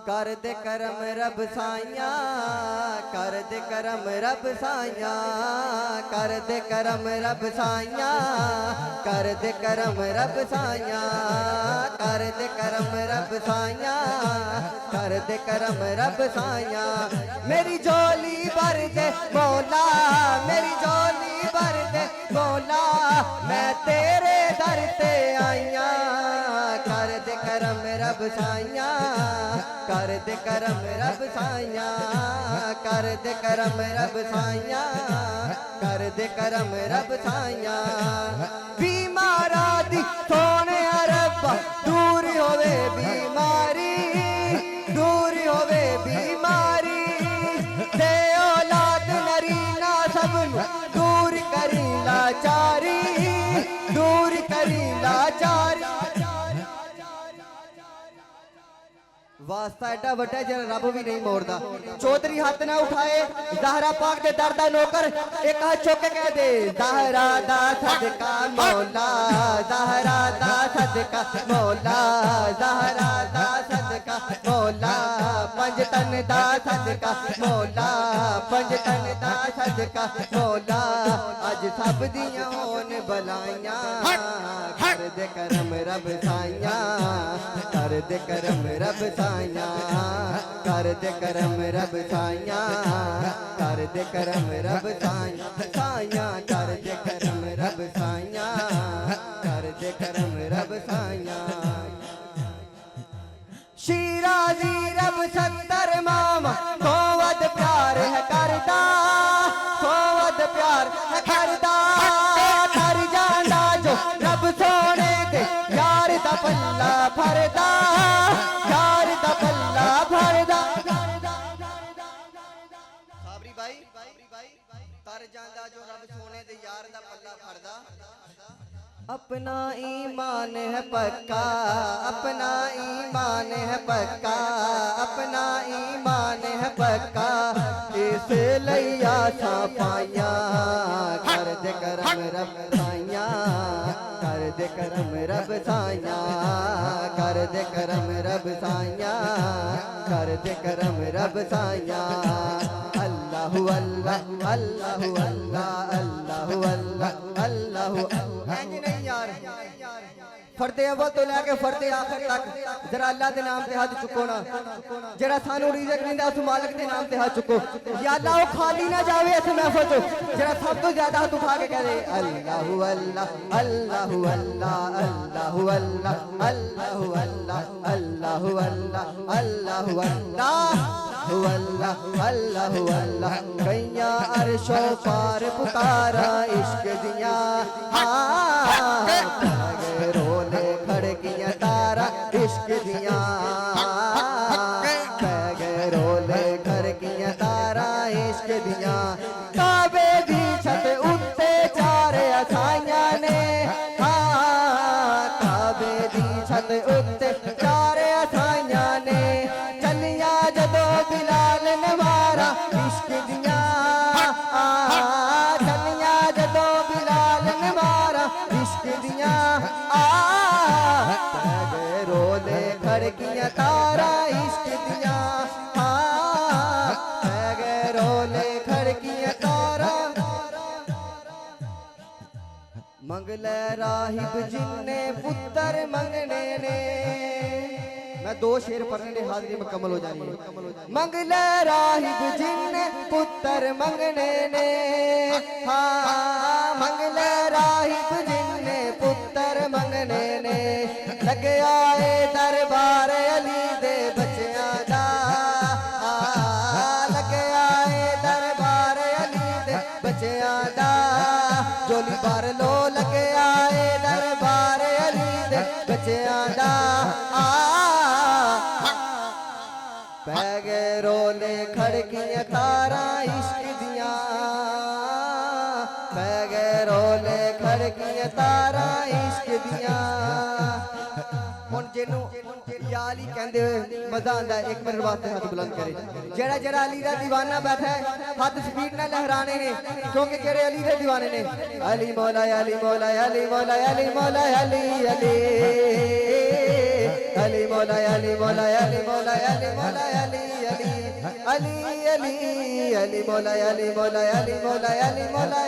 कर दे करम रब साइया, कर दे करम रब साइया, कर दे करम रब साइया, कर दे करम रब साइया, कर दे करम रब साइया, कर दे करम रब साइया। मेरी झोली भर दे मौला, मेरी झोली भर दे मौला, मैं तेरे दर ते आइया। कर दे करम रब साइया, कर दे करम रब साइया, कर दे करम रब साइया, कर दे करम रब साइया। बीमारा दी सोने रब्बा दूर होवे बीमारी, दूर होवे बीमारी, दे औलाद नरीना सबनू दूर करी लाचारी, दूर करी लाचारी। वास्ता एडा वड्डा जरा रब भी नहीं मोड़दा। चौधरी हाथ ना उठाए, ज़हरा पाक दे दर दा नौकर एक हाथ चुक के कह दे ज़हरा दा सदका मौला, ज़हरा दा सदका मौला, ज़हरा दा सदका मौला, पंज तन दा सदका मौला, पंज तन दा सदका मौला। अज सब दियां होन बलाइयां, कर दे करम रब साइया, कर दे करम रब साइया, कर दे करम रब साइया, कर दे करम रब साइया, साइया कर दे करम रब साइया, कर दे करम रब साइया। शिराजी रब सत्तर मामा सोवद प्यार है करदा, सोवद प्यार है करदा, कर जांदा जो रब सोने दे यार दा पल्ला भरदा, यार दा पल्ला भरदा। साबरी भाई तर जांदा जो रब सोने दे यार दा पल्ला भरदा। अपना ईमान है पक्का, अपना ईमान है पक्का, अपना ईमान है पक्का, इस लैया सा पाइया। कर दे करम रब साइया, कर दे करम रब साइया, कर दे करम रब साइया, कर दे करम रब साइया। अल्लाहु अल्लाह, अल्लाहु अल्लाह, अल्लाहु अल्लाह, अल्लाहु अल्लाह। नहीं यार, फरते अव्वल तो लैके फरते आखिर तक जरा अल्लाह के नाम से हाथ चुको ना, जरा सानू रिज़्क़ दिंदा उस मालिक के नाम से हाथ चुको। या अल्लाह वो खाली ना जावे इस महफिल तो, जरा सब तो ज्यादा हाथ उठा के कह दे अल्लाहु अल्लाह, अल्लाहु अल्लाह, अल्लाहु अल्लाह, अल्लाहु अल्लाह, अल्लाहु अल्लाह, अल्लाहु अल्लाह, अल्लाह अल्लाह अल्लाह। कैया अरशो पार पुकारा इश्क दिया, रोले खड़कियां तारा इश्क दिया, रोले खड़कियां तारा इश्क दिया। काबे दी छत उत्ते चार असाइयां ने, काबे दी छत उत्ते चार असाइयां ने, चलिया जदो बिलाल ने मारा इश्क दिया, चलिया जदो बिलाल ने मारा इश्क दिया। रोले खड़कियां तारा इश्क दिया, रोले खड़कियां तारा। मंगले राहिब जिन्ने पुत्र मंगने ने, मैं दो शेर पढ़ने ने हाजिरी मुकम्मल हो जानी है। मंगले राहिब जिन्ने पुत्र मंगने ने, हाँ मंगले राहिब जिन्ने पुत्र मंगने ने, लगे आए दरबार अली दे बच्चियां दा, लगे आए दरबार अली दे बच्चियां दा। जोली बार लो लगे आए दरबार अली दे बच्चियां दा। पैगे रोले खड़कियां तारा इश्क दिया, पैगे रोले खड़कियां तारा इश्क दिया। हुण जिन्नू याली कहंदे मजा आंदा एक मिनट वास्ते हाथ बुलंद करे। जेड़ा जेड़ा अली दा दीवाना बैठा है हाथ स्पीड नाल लहराने ने, क्योंकि जेड़े अली दे दीवाने ने अली मौला अली मौला अली मौला अली मौला अली अली अली मौला अली मौला अली मौला अली मौला अली अली अली अली अली मौला अली मौला अली मौला अली मौला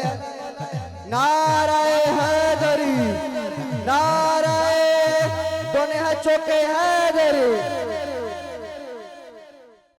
नाराए हैदरी नाराए दोने हाथ चौके हैदरी